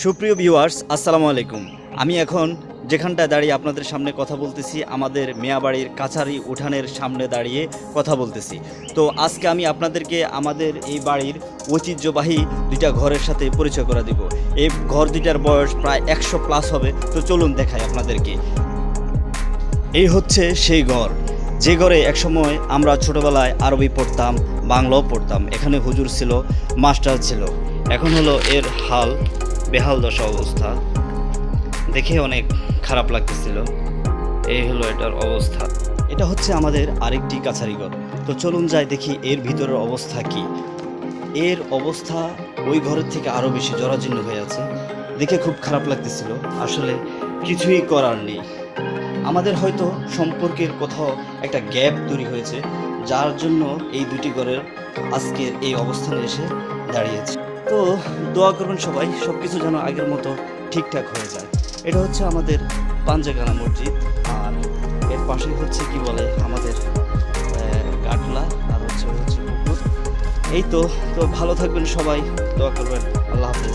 সুপ্রিয় ভিউয়ার্স, আসসালামু আলাইকুম। আমি এখন যেখানটায় দাঁড়িয়ে আপনাদের সামনে কথা বলতেছি, আমাদের মেয়াবাড়ির কাছারি উঠানের সামনে দাঁড়িয়ে কথা বলতেছি। তো আজকে আমি আপনাদেরকে আমাদের এই বাড়ির ঐতিহ্যবাহী দুইটা ঘরের সাথে পরিচয় করে দিব। এই ঘর দুইটার বয়স প্রায় 100+ হবে। তো চলুন দেখাই আপনাদেরকে। এই হচ্ছে সেই ঘর, যে ঘরে একসময় আমরা ছোটবেলায় আরবি পড়তাম, বাংলাও পড়তাম। এখানে হুজুর ছিল, মাস্টার ছিল। এখন হলো এর হাল বেহাল দশা অবস্থা, দেখে অনেক খারাপ লাগতেছিল। এই হলো এটার অবস্থা। এটা হচ্ছে আমাদের আরেকটি কাছারি ঘর। তো চলুন যাই দেখি এর ভিতরের অবস্থা কি। এর অবস্থা ওই ঘরের থেকে আরও বেশি জরাজীর্ণ হয়ে আছে, দেখে খুব খারাপ লাগতেছিল। আসলে কিছুই করার নেই। আমাদের হয়তো সম্পর্কের কোথাও একটা গ্যাপ তৈরি হয়েছে, যার জন্য এই দুটি ঘরের আজকের এই অবস্থানে এসে দাঁড়িয়েছে। তো দোয়া করবেন সবাই, সব কিছু যেন আগের মতো ঠিকঠাক হয়ে যায়। এটা হচ্ছে আমাদের পাঞ্জেখানা মসজিদ, আর এর পাশেই হচ্ছে কি বলে আমাদের গাটলা, আর হচ্ছে পুকুর। এই তো তো ভালো থাকবেন সবাই, দোয়া করবেন। আল্লাহ হাফেজ।